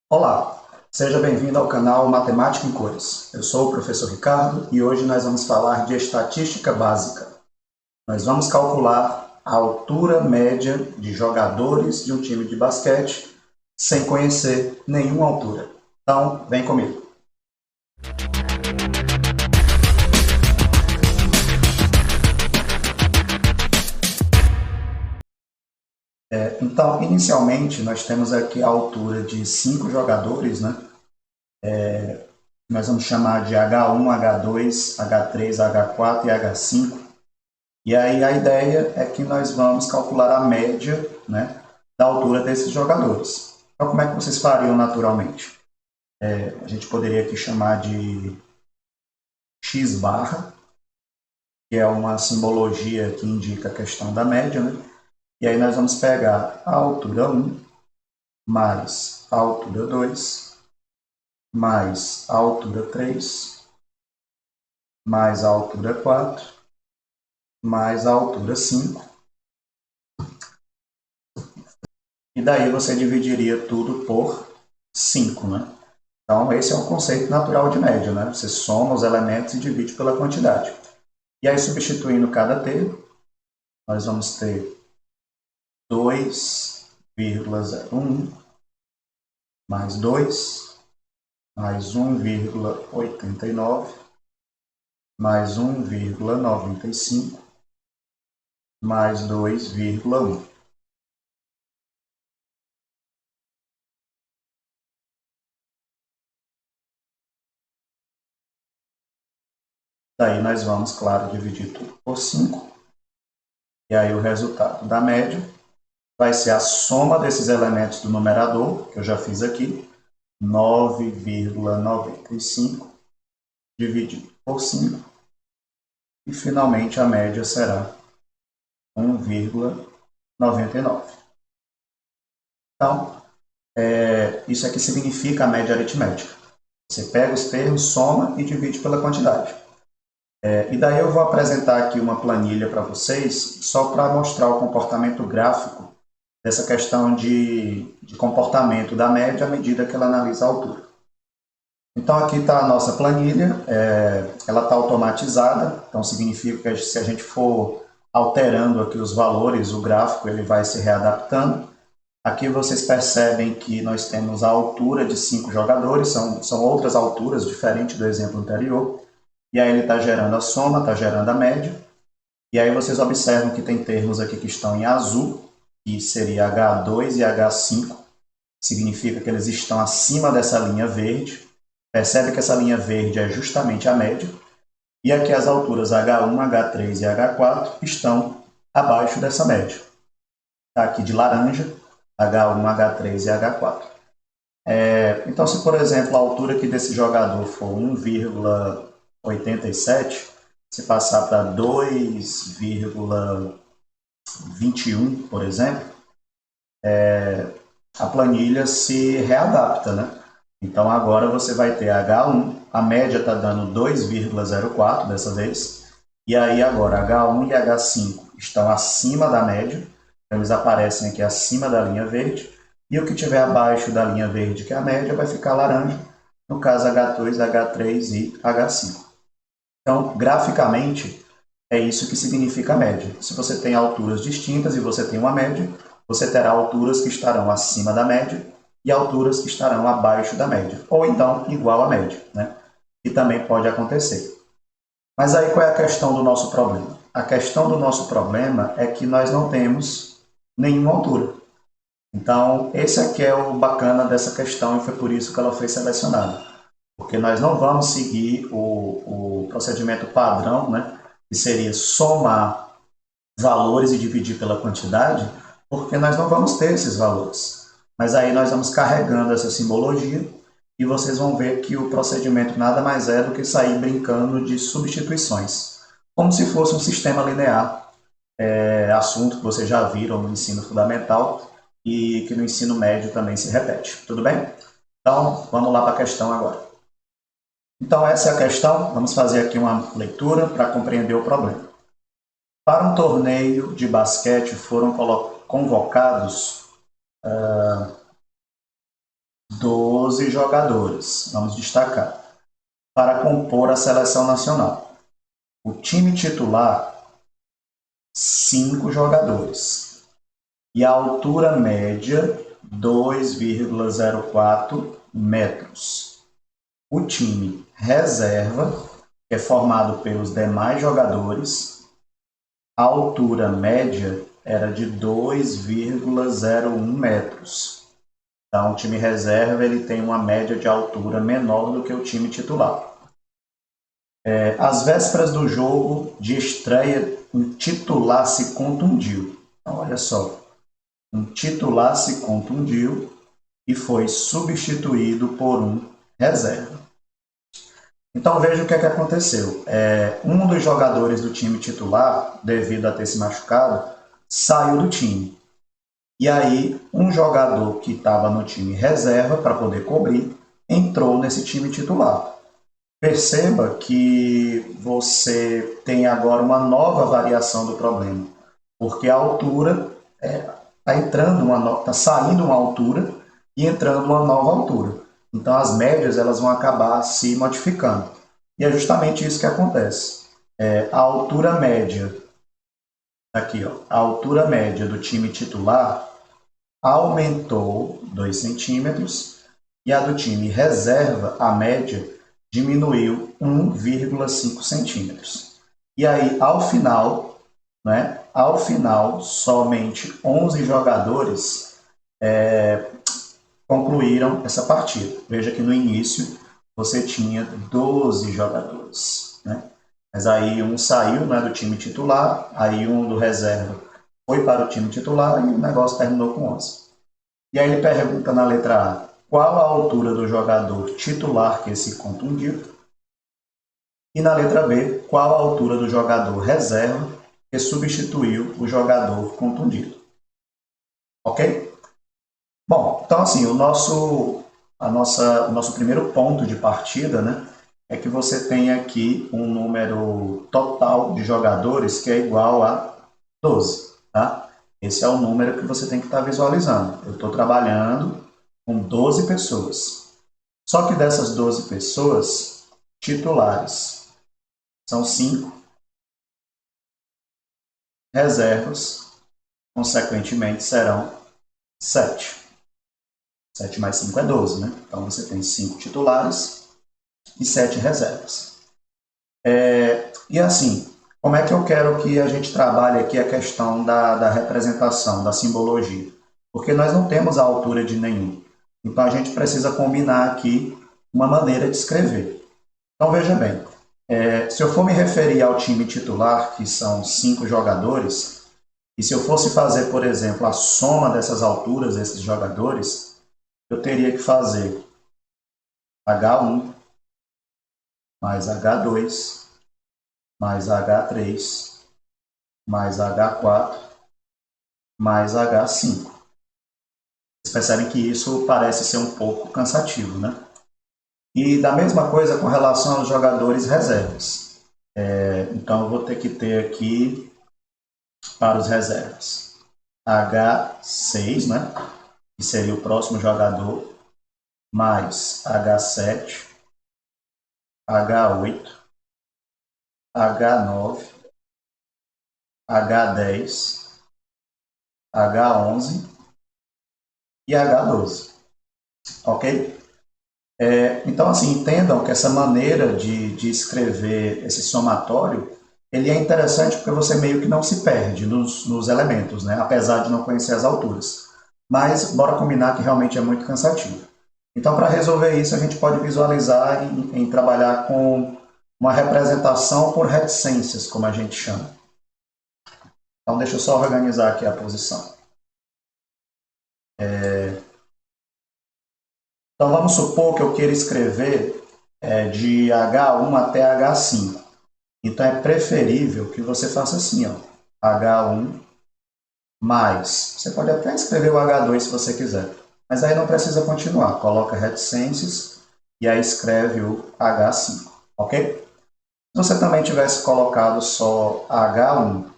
Olá, seja bem-vindo ao canal Matemática em Cores. Eu sou o professor Ricardo e hoje nós vamos falar de estatística básica. Nós vamos calcular a altura média de jogadores de um time de basquete sem conhecer nenhuma altura. Então, vem comigo. Então, inicialmente, nós temos aqui a altura de 5 jogadores, né? Nós vamos chamar de H1, H2, H3, H4 e H5. E aí a ideia é que nós vamos calcular a média, né, da altura desses jogadores. Então, como é que vocês fariam naturalmente? A gente poderia aqui chamar de x barra, que é uma simbologia que indica a questão da média, né? E aí nós vamos pegar a altura 1 mais a altura 2 mais a altura 3 mais a altura 4 mais a altura 5. E daí você dividiria tudo por 5, né? Então, esse é um conceito natural de média, né? Você soma os elementos e divide pela quantidade. E aí, substituindo cada termo, nós vamos ter 2,01 mais 2 mais 1,89 mais 1,95 mais 2,1. Daí nós vamos, claro, dividir tudo por 5. E aí o resultado da média vai ser a soma desses elementos do numerador, que eu já fiz aqui, 9,95 dividido por 5, e finalmente a média será 1,99. Então, isso aqui significa a média aritmética. Você pega os termos, soma e divide pela quantidade. E daí eu vou apresentar aqui uma planilha para vocês, só para mostrar o comportamento gráfico dessa questão de comportamento da média à medida que ela analisa a altura. Então, aqui está a nossa planilha, ela está automatizada, então significa que se a gente for alterando aqui os valores, o gráfico ele vai se readaptando. Aqui vocês percebem que nós temos a altura de 5 jogadores, são outras alturas, diferente do exemplo anterior. E aí ele está gerando a soma, está gerando a média. E aí vocês observam que tem termos aqui que estão em azul, que seria H2 e H5, significa que eles estão acima dessa linha verde. Percebe que essa linha verde é justamente a média. E aqui as alturas H1, H3 e H4 estão abaixo dessa média. Está aqui de laranja, H1, H3 e H4. Então, se por exemplo a altura aqui desse jogador for 1,87, se passar para 2,21, por exemplo, a planilha se readapta, né? Então agora você vai ter H1, a média está dando 2,04 dessa vez, e aí agora H1 e H5 estão acima da média, então eles aparecem aqui acima da linha verde, e o que estiver abaixo da linha verde, que é a média, vai ficar laranja, no caso H2, H3 e H5. Então, graficamente, é isso que significa a média. Se você tem alturas distintas e você tem uma média, você terá alturas que estarão acima da média e alturas que estarão abaixo da média, ou então igual à média, né? Que também pode acontecer. Mas aí qual é a questão do nosso problema? A questão do nosso problema é que nós não temos nenhuma altura. Então, esse aqui é o bacana dessa questão e foi por isso que ela foi selecionada. Porque nós não vamos seguir o procedimento padrão, né? Que seria somar valores e dividir pela quantidade, porque nós não vamos ter esses valores. Mas aí nós vamos carregando essa simbologia e vocês vão ver que o procedimento nada mais é do que sair brincando de substituições, como se fosse um sistema linear, assunto que vocês já viram no ensino fundamental e que no ensino médio também se repete. Tudo bem? Então, vamos lá para a questão agora. Então, essa é a questão. Vamos fazer aqui uma leitura para compreender o problema. Para um torneio de basquete foram convocados 12 jogadores, vamos destacar, para compor a seleção nacional. O time titular, 5 jogadores. E a altura média, 2,04 metros. O time reserva, que é formado pelos demais jogadores, a altura média era de 2,01 metros. Então, o time reserva ele tem uma média de altura menor do que o time titular. Às vésperas do jogo de estreia, um titular se contundiu. Então, olha só, um titular se contundiu e foi substituído por um reserva. Então veja o que aconteceu. Um dos jogadores do time titular, devido a ter se machucado, saiu do time. E aí um jogador que estava no time reserva para poder cobrir entrou nesse time titular. Perceba que você tem agora uma nova variação do problema, porque a altura está saindo uma altura e entrando uma nova altura. Então as médias elas vão acabar se modificando. E é justamente isso que acontece. A altura média, aqui, ó, a altura média do time titular aumentou 2 centímetros e a do time reserva, a média, diminuiu 1,5 centímetros. E aí, ao final, somente 11 jogadores concluíram essa partida. Veja que no início você tinha 12 jogadores, né? Mas aí um saiu, né, do time titular, aí um do reserva foi para o time titular e o negócio terminou com 11. E aí ele pergunta na letra A, qual a altura do jogador titular que se contundiu? E na letra B, qual a altura do jogador reserva que substituiu o jogador contundido? Ok? Bom, então assim, o nosso primeiro ponto de partida, né, é que você tem aqui um número total de jogadores que é igual a 12, tá? Esse é o número que você tem que estar visualizando. Eu estou trabalhando com 12 pessoas. Só que dessas 12 pessoas, titulares são 5, reservas, consequentemente, serão 7. 7 mais 5 é 12, né? Então você tem 5 titulares e 7 reservas. E assim, como é que eu quero que a gente trabalhe aqui a questão da representação, da simbologia? Porque nós não temos a altura de nenhum. Então a gente precisa combinar aqui uma maneira de escrever. Então veja bem, se eu for me referir ao time titular, que são 5 jogadores, e se eu fosse fazer, por exemplo, a soma dessas alturas, desses jogadores, eu teria que fazer H1 mais H2 mais H3 mais H4 mais H5. Vocês percebem que isso parece ser um pouco cansativo, né? E da mesma coisa com relação aos jogadores reservas. Então eu vou ter que ter aqui para os reservas H6, né? Que seria o próximo jogador, mais H7, H8, H9, H10, H11 e H12. Ok? Então, assim, entendam que essa maneira de escrever esse somatório, ele é interessante porque você meio que não se perde nos elementos, né? Apesar de não conhecer as alturas. Mas, bora combinar que realmente é muito cansativo. Então, para resolver isso, a gente pode visualizar em trabalhar com uma representação por reticências, como a gente chama. Então, deixa eu só organizar aqui a posição. Então, vamos supor que eu queira escrever de H1 até H5. Então, é preferível que você faça assim, ó, H1 mais. Você pode até escrever o H2 se você quiser, mas aí não precisa continuar. Coloca reticências e aí escreve o H5, ok? Se você também tivesse colocado só H1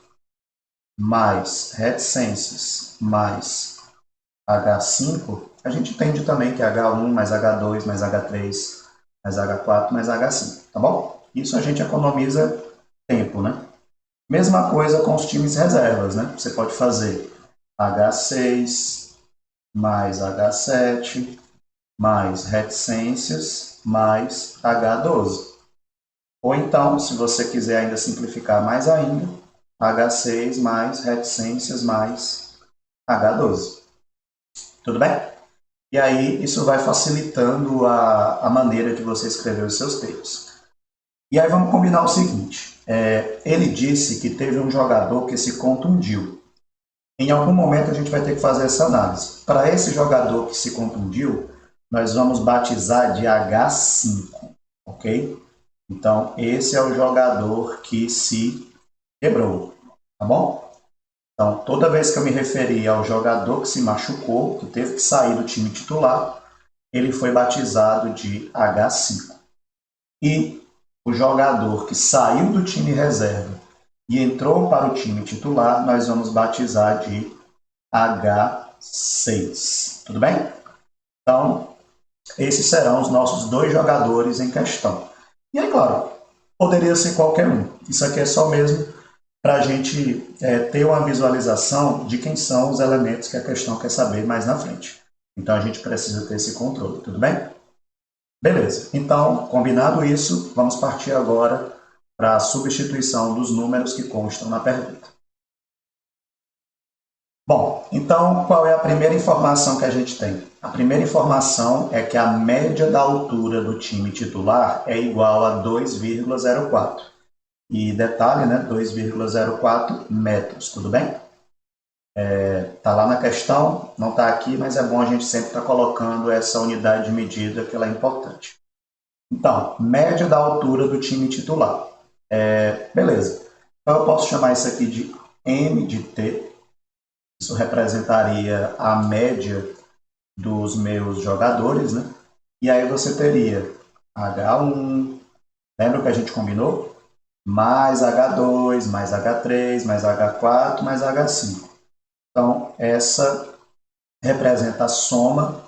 mais reticências mais H5, a gente entende também que é H1 mais H2 mais H3 mais H4 mais H5, tá bom? Isso a gente economiza tempo, né? Mesma coisa com os times reservas, né? Você pode fazer H6 mais H7 mais reticências mais H12. Ou então, se você quiser ainda simplificar mais ainda, H6 mais reticências mais H12. Tudo bem? E aí, isso vai facilitando a maneira de você escrever os seus textos. E aí, vamos combinar o seguinte. Ele disse que teve um jogador que se contundiu. Em algum momento, a gente vai ter que fazer essa análise. Para esse jogador que se contundiu, nós vamos batizar de H5, ok? Então, esse é o jogador que se quebrou, tá bom? Então, toda vez que eu me referi ao jogador que se machucou, que teve que sair do time titular, ele foi batizado de H5. E o jogador que saiu do time reserva e entrou para o time titular, nós vamos batizar de H6. Tudo bem? Então, esses serão os nossos dois jogadores em questão. E aí, claro, poderia ser qualquer um. Isso aqui é só mesmo para a gente ter uma visualização de quem são os elementos que a questão quer saber mais na frente. Então, a gente precisa ter esse controle, tudo bem? Beleza. Então, combinado isso, vamos partir agora para a substituição dos números que constam na pergunta. Bom, então qual é a primeira informação que a gente tem? A primeira informação é que a média da altura do time titular é igual a 2,04. E detalhe, né, 2,04 metros, tudo bem? Tá lá na questão, não está aqui, mas é bom a gente sempre estar colocando essa unidade de medida que ela é importante. Então, média da altura do time titular. Beleza. Então eu posso chamar isso aqui de M de T. Isso representaria a média dos meus jogadores, né? E aí você teria H1, lembra que a gente combinou? Mais H2, mais H3, mais H4, mais H5. Então, essa representa a soma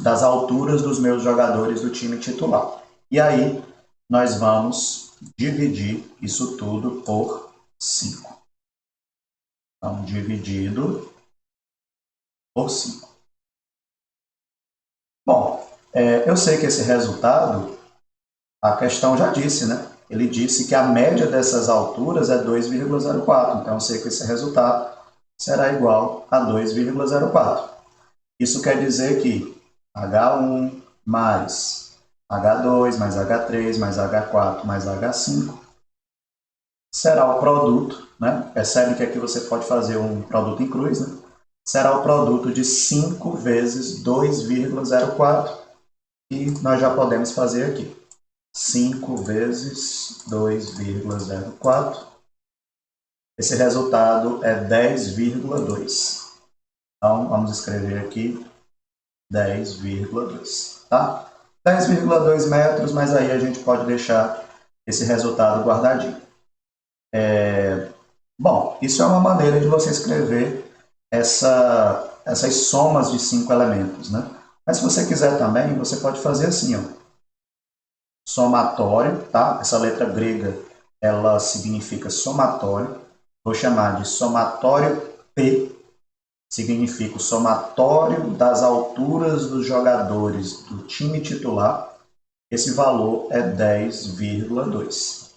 das alturas dos meus jogadores do time titular. E aí, nós vamos dividir isso tudo por 5. Então, dividido por 5. Bom, eu sei que esse resultado, a questão já disse, né? Ele disse que a média dessas alturas é 2,04. Então, eu sei que esse resultado será igual a 2,04. Isso quer dizer que H1 mais H2 mais H3 mais H4 mais H5 será o produto, né? Percebe que aqui você pode fazer um produto em cruz, né? Será o produto de 5 vezes 2,04 e nós já podemos fazer aqui. 5 vezes 2,04. Esse resultado é 10,2. Então, vamos escrever aqui 10,2, tá? 10,2 metros, mas aí a gente pode deixar esse resultado guardadinho. Bom, isso é uma maneira de você escrever essas somas de 5 elementos, né? Mas se você quiser também, você pode fazer assim, ó. Somatório, tá? Essa letra grega, ela significa somatório. Vou chamar de somatório P, significa o somatório das alturas dos jogadores do time titular. Esse valor é 10,2.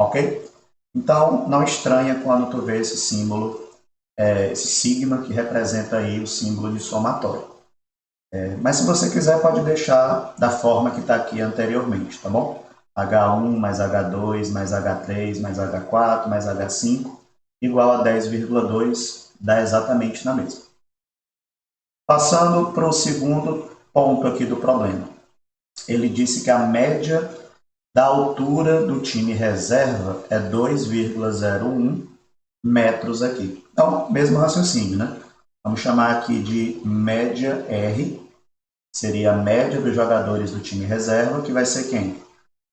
Ok? Então, não estranha quando tu vê esse símbolo, esse sigma que representa aí o símbolo de somatório. Mas se você quiser, pode deixar da forma que está aqui anteriormente, tá bom? H1 mais H2 mais H3 mais H4 mais H5 igual a 10,2, dá exatamente na mesma. Passando para o segundo ponto aqui do problema. Ele disse que a média da altura do time reserva é 2,01 metros aqui. Então, mesmo raciocínio, né? Vamos chamar aqui de média R, seria a média dos jogadores do time reserva, que vai ser quem?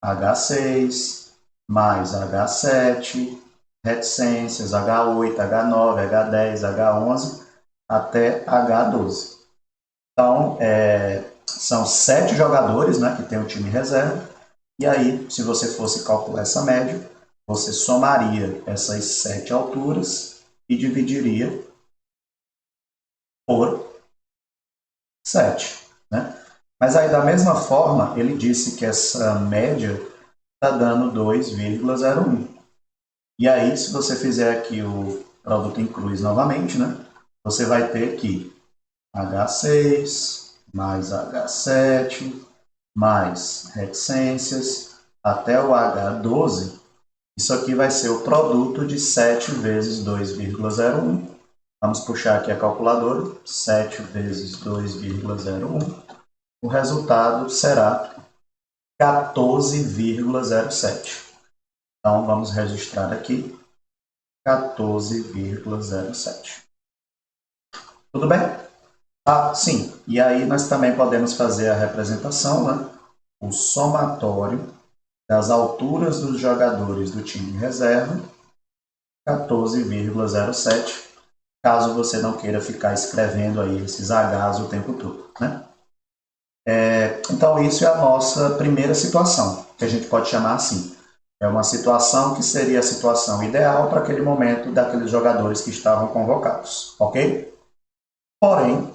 H6 mais H7, reticências, H8, H9, H10, H11, até H12. Então, são 7 jogadores, né, que tem o time reserva. E aí, se você fosse calcular essa média, você somaria essas 7 alturas e dividiria por 7. Né? Mas aí, da mesma forma, ele disse que essa média está dando 2,01. E aí, se você fizer aqui o produto em cruz novamente, né, você vai ter que H6 mais H7 mais reticências até o H12. Isso aqui vai ser o produto de 7 vezes 2,01. Vamos puxar aqui a calculadora. 7 vezes 2,01. O resultado será 14,07. Então, vamos registrar aqui 14,07. Tudo bem? Ah, sim. E aí nós também podemos fazer a representação, né? O somatório das alturas dos jogadores do time reserva, 14,07, caso você não queira ficar escrevendo aí esses Hs o tempo todo, né? Então, isso é a nossa primeira situação, que a gente pode chamar assim. É uma situação que seria a situação ideal para aquele momento daqueles jogadores que estavam convocados, ok? Porém,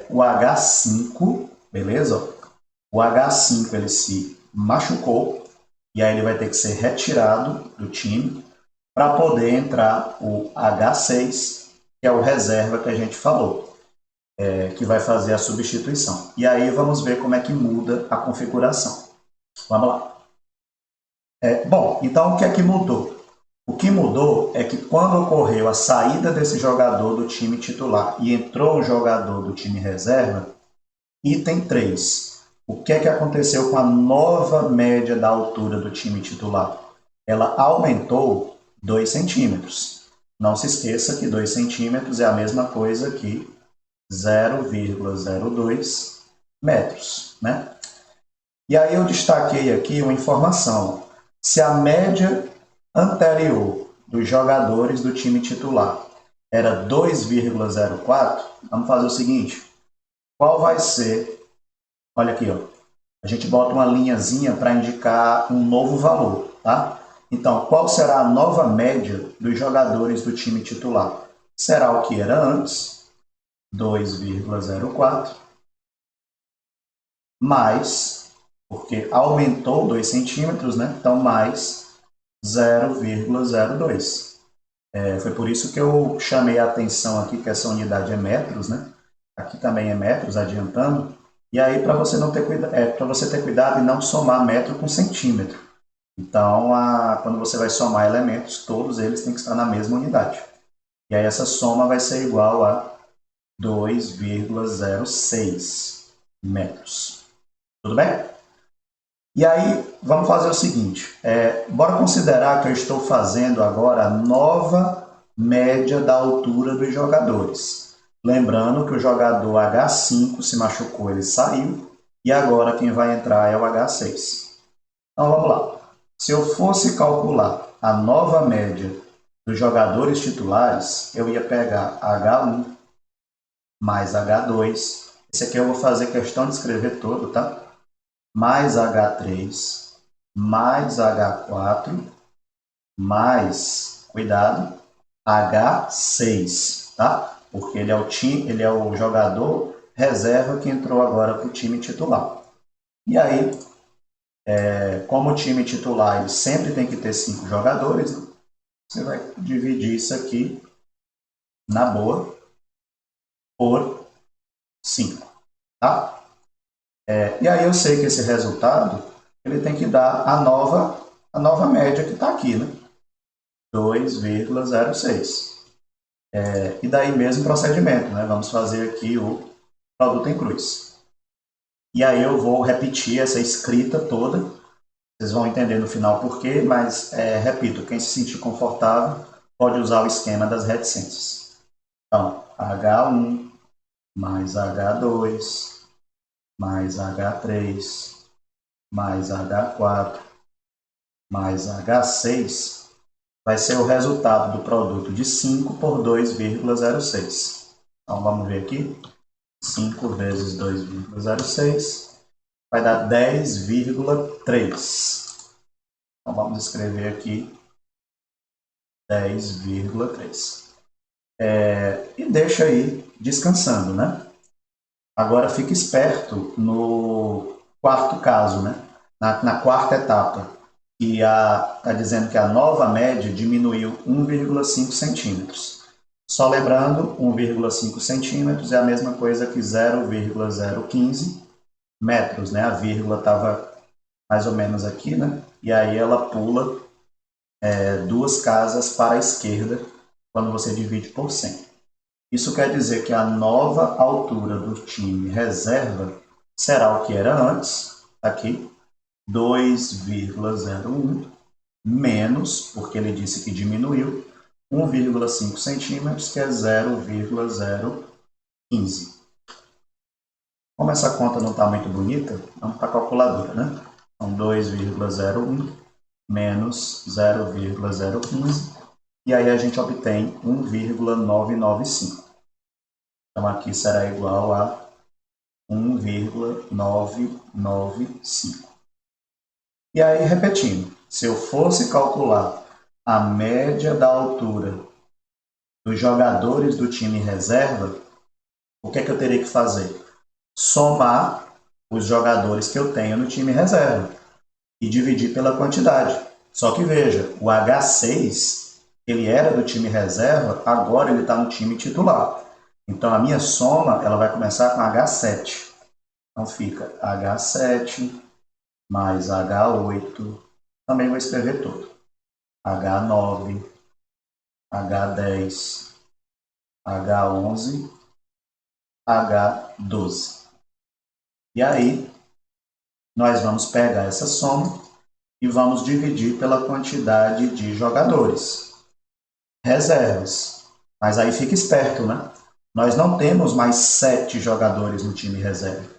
o H5, beleza? O H5 ele se machucou e aí ele vai ter que ser retirado do time para poder entrar o H6, que é o reserva que a gente falou, que vai fazer a substituição. E aí vamos ver como é que muda a configuração. Vamos lá. Bom, então o que é que mudou? O que mudou é que quando ocorreu a saída desse jogador do time titular e entrou o jogador do time reserva, item 3. O que é que aconteceu com a nova média da altura do time titular? Ela aumentou 2 centímetros. Não se esqueça que 2 centímetros é a mesma coisa que 0,02 metros, né? E aí eu destaquei aqui uma informação. Se a média anterior dos jogadores do time titular era 2,04, vamos fazer o seguinte. Qual vai ser? Olha aqui, ó. A gente bota uma linhazinha para indicar um novo valor, tá? Então, qual será a nova média dos jogadores do time titular? Será o que era antes, 2,04, mais, porque aumentou 2 centímetros, né? Então, mais 0,02. Foi por isso que eu chamei a atenção aqui que essa unidade é metros, né? Aqui também é metros, adiantando. E aí, para você não ter para você ter cuidado e não somar metro com centímetro. Então, quando você vai somar elementos, todos eles têm que estar na mesma unidade. E aí essa soma vai ser igual a 2,06 metros. Tudo bem? E aí, vamos fazer o seguinte. Bora considerar que eu estou fazendo agora a nova média da altura dos jogadores. Lembrando que o jogador H5 se machucou, ele saiu. E agora quem vai entrar é o H6. Então, vamos lá. Se eu fosse calcular a nova média dos jogadores titulares, eu ia pegar H1 mais H2. Esse aqui eu vou fazer questão de escrever todo, tá? Mais H3, mais H4, mais, cuidado, H6, tá? Porque ele é o jogador reserva que entrou agora para o time titular. E aí, como o time titular ele sempre tem que ter 5 jogadores, né? Você vai dividir isso aqui, na boa, por 5, tá? E aí eu sei que esse resultado ele tem que dar a nova média que está aqui, né? 2,06. E daí mesmo procedimento, né? Vamos fazer aqui o produto em cruz. E aí eu vou repetir essa escrita toda. Vocês vão entender no final por quê, mas, repito, quem se sentir confortável pode usar o esquema das reticências. Então, H1 mais H2 mais H3 mais H4 mais H6 vai ser o resultado do produto de 5 por 2,06. Então vamos ver aqui. 5 vezes 2,06 vai dar 10,3. Então vamos escrever aqui 10,3. E deixa aí descansando, né? Agora fique esperto no quarto caso, né? Na quarta etapa, que está dizendo que a nova média diminuiu 1,5 centímetros. Só lembrando, 1,5 centímetros é a mesma coisa que 0,015 metros, né? A vírgula estava mais ou menos aqui, né? E aí ela pula duas casas para a esquerda quando você divide por 100. Isso quer dizer que a nova altura do time reserva será o que era antes, aqui, 2,01 menos, porque ele disse que diminuiu, 1,5 centímetros, que é 0,015. Como essa conta não está muito bonita, vamos para a calculadora, né? Então, 2,01 menos 0,015, e aí a gente obtém 1,995. Então, aqui será igual a 1,995. E aí, repetindo, se eu fosse calcular a média da altura dos jogadores do time reserva, o que é que eu teria que fazer? Somar os jogadores que eu tenho no time reserva e dividir pela quantidade. Só que veja, o H6, ele era do time reserva, agora ele está no time titular. Então a minha soma ela vai começar com H7. Então fica H7 mais H8, também vou escrever tudo. H9, H10, H11, H12. E aí, nós vamos pegar essa soma e vamos dividir pela quantidade de jogadores. Reservas. Mas aí fica esperto, né? Nós não temos mais 7 jogadores no time reserva.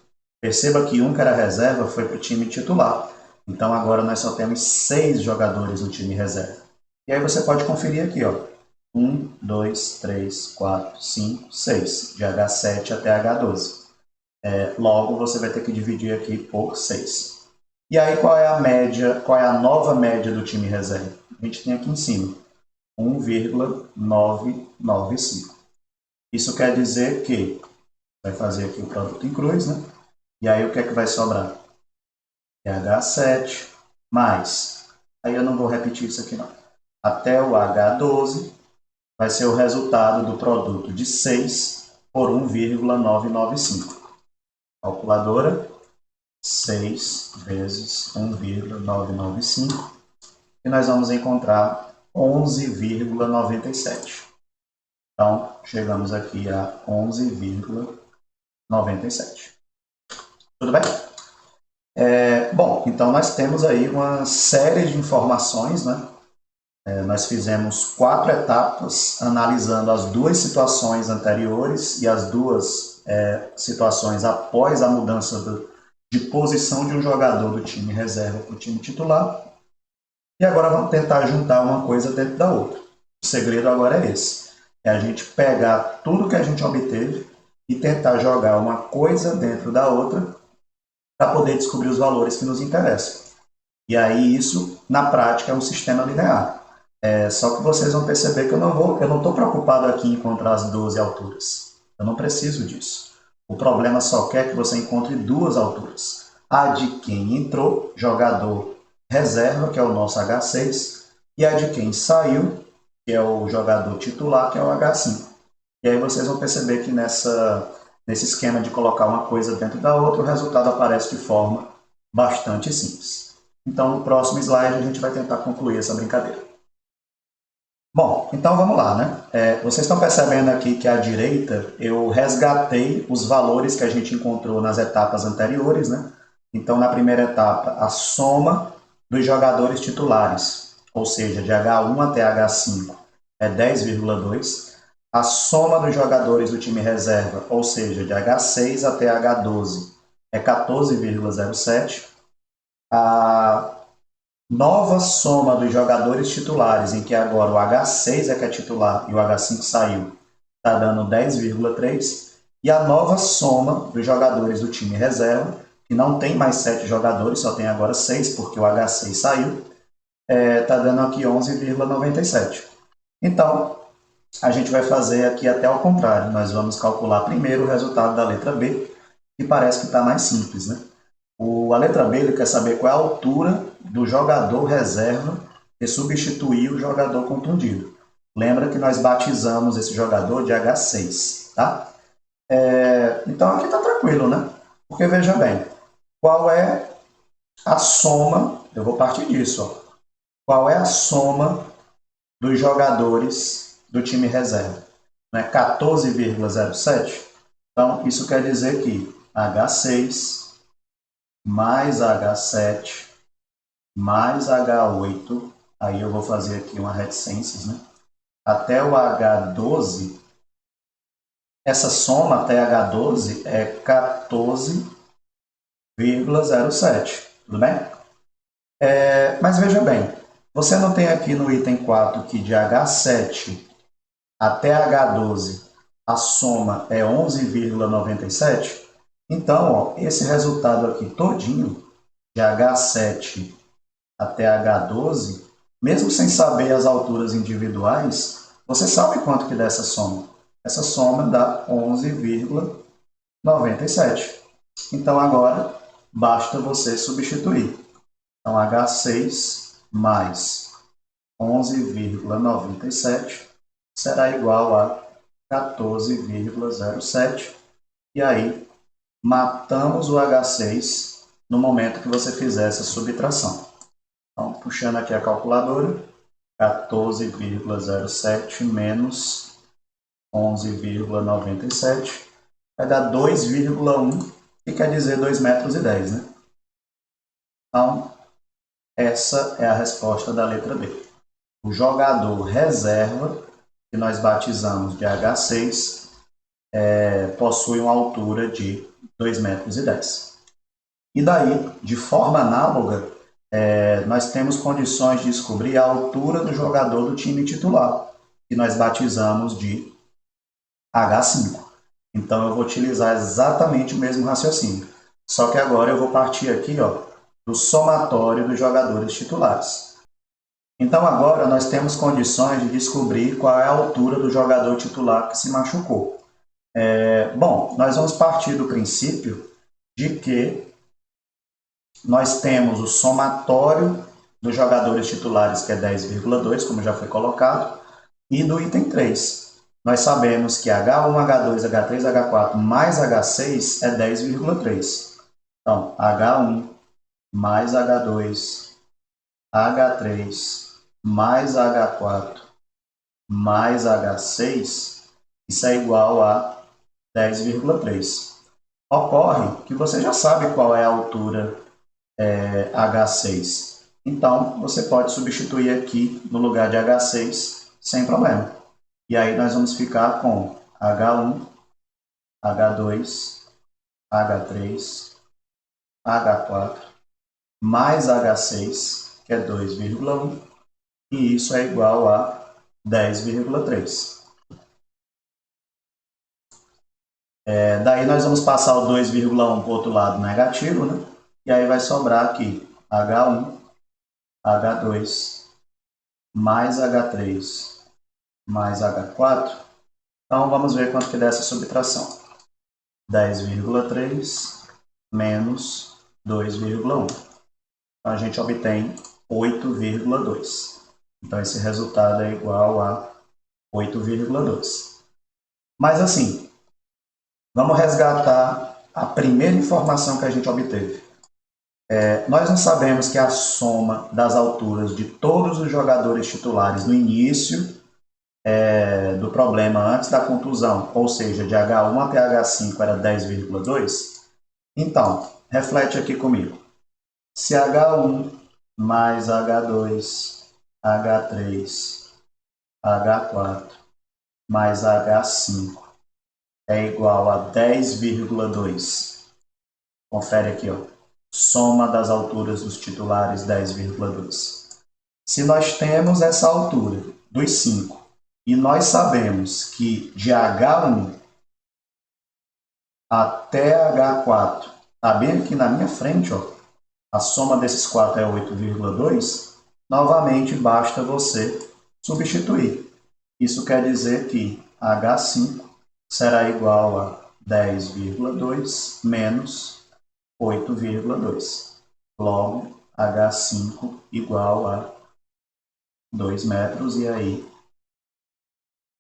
Perceba que um que era reserva foi para o time titular. Então agora nós só temos 6 jogadores no time reserva. E aí você pode conferir aqui, ó. 1, 2, 3, 4, 5, 6. De H7 até H12. Logo você vai ter que dividir aqui por 6. E aí qual é a média, qual é a nova média do time reserva? A gente tem aqui em cima. 1,995. Isso quer dizer que vai fazer aqui o produto em cruz, né? E aí o que é que vai sobrar? H7 mais, aí eu não vou repetir isso aqui não, até o H12 vai ser o resultado do produto de 6 por 1,995. Calculadora, 6 vezes 1,995, e nós vamos encontrar 11,97. Então, chegamos aqui a 11,97. Tudo bem? Bom, então nós temos aí uma série de informações, né? Nós fizemos 4 etapas analisando as duas situações anteriores e as duas situações após a mudança de posição de um jogador do time reserva para o time titular. E agora vamos tentar juntar uma coisa dentro da outra. O segredo agora é esse. É a gente pegar tudo que a gente obteve e tentar jogar uma coisa dentro da outra para poder descobrir os valores que nos interessam. E aí isso, na prática, é um sistema linear. Só que vocês vão perceber que eu não estou preocupado aqui em encontrar as 12 alturas. Eu não preciso disso. O problema só quer que você encontre 2 alturas. A de quem entrou, jogador reserva, que é o nosso H6, e a de quem saiu, que é o jogador titular, que é o H5. E aí vocês vão perceber que nesse esquema de colocar uma coisa dentro da outra, o resultado aparece de forma bastante simples. Então, no próximo slide, a gente vai tentar concluir essa brincadeira. Bom, então vamos lá, né? Vocês estão percebendo aqui que à direita eu resgatei os valores que a gente encontrou nas etapas anteriores, né? Então, na primeira etapa, a soma dos jogadores titulares, ou seja, de H1 até H5, é 10,2. A soma dos jogadores do time reserva, ou seja, de H6 até H12, é 14,07. A nova soma dos jogadores titulares, em que agora o H6 é que é titular e o H5 saiu, está dando 10,3. E a nova soma dos jogadores do time reserva, que não tem mais 7 jogadores, só tem agora 6, porque o H6 saiu, está dando aqui 11,97. Então, a gente vai fazer aqui até ao contrário. Nós vamos calcular primeiro o resultado da letra B, que parece que está mais simples, né? A letra B ele quer saber qual é a altura do jogador reserva que substituiu o jogador contundido. Lembra que nós batizamos esse jogador de H6, tá? Então aqui está tranquilo, né? Porque veja bem, qual é a soma, eu vou partir disso, ó. Qual é a soma dos jogadores do time reserva? Não é 14,07? Então isso quer dizer que H6 mais H7 mais H8, aí eu vou fazer aqui uma reticências, né? Até o H12, essa soma até H12 é 14,07, tudo bem? Mas veja bem, você não tem aqui no item 4 que de H7 até H12 a soma é 11,97? Então, ó, esse resultado aqui todinho, de H7 até H12, mesmo sem saber as alturas individuais, você sabe quanto que dá essa soma? Essa soma dá 11,97. Então agora basta você substituir. Então H6 mais 11,97 será igual a 14,07. E aí matamos o H6 no momento que você fizer essa subtração. Então, puxando aqui a calculadora, 14,07 menos 11,97 vai dar 2,1, que quer dizer 2,10 metros, né? Então, essa é a resposta da letra B. O jogador reserva, que nós batizamos de H6, possui uma altura de 2,10 metros. E daí, de forma análoga, nós temos condições de descobrir a altura do jogador do time titular, que nós batizamos de H5. Então, eu vou utilizar exatamente o mesmo raciocínio. Só que agora eu vou partir aqui do somatório dos jogadores titulares. Então, agora nós temos condições de descobrir qual é a altura do jogador titular que se machucou. Bom, nós vamos partir do princípio de que nós temos o somatório dos jogadores titulares, que é 10,2, como já foi colocado, e do item 3. Nós sabemos que H1, H2, H3, H4 mais H6 é 10,3. Então, H1 mais H2, H3 mais H4 mais H6, isso é igual a 10,3. Ocorre que você já sabe qual é a altura H6. Então, você pode substituir aqui no lugar de H6 sem problema. E aí nós vamos ficar com H1, H2, H3, H4, mais H6, que é 2,1, e isso é igual a 10,3. Daí nós vamos passar o 2,1 para o outro lado negativo, né? E aí vai sobrar aqui H1, H2, mais H3, mais H4. Então, vamos ver quanto que dá essa subtração. 10,3 menos 2,1. Então, a gente obtém 8,2. Então, esse resultado é igual a 8,2. Mas, assim, vamos resgatar a primeira informação que a gente obteve. Nós não sabemos que a soma das alturas de todos os jogadores titulares no início do problema antes da contusão, ou seja, de H1 até H5 era 10,2. Então, reflete aqui comigo. Se H1 mais H2, H3, H4 mais H5 é igual a 10,2. Confere aqui, ó. Soma das alturas dos titulares 10,2. Se nós temos essa altura dos 5 E nós sabemos que de H1 até H4, está bem aqui na minha frente, ó, a soma desses 4 é 8,2, novamente basta você substituir. Isso quer dizer que H5 será igual a 10,2 menos 8,2. Logo, H5 igual a 2 metros, e aí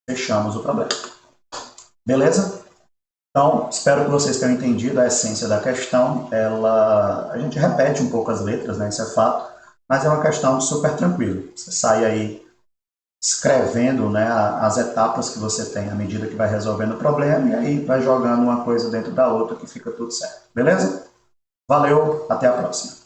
fechamos o problema. Beleza? Então, espero que vocês tenham entendido a essência da questão. A gente repete um pouco as letras, né? Isso é fato, mas é uma questão super tranquila. Você sai aí escrevendo, né, as etapas que você tem à medida que vai resolvendo o problema, e aí vai jogando uma coisa dentro da outra que fica tudo certo. Beleza? Valeu, até a próxima.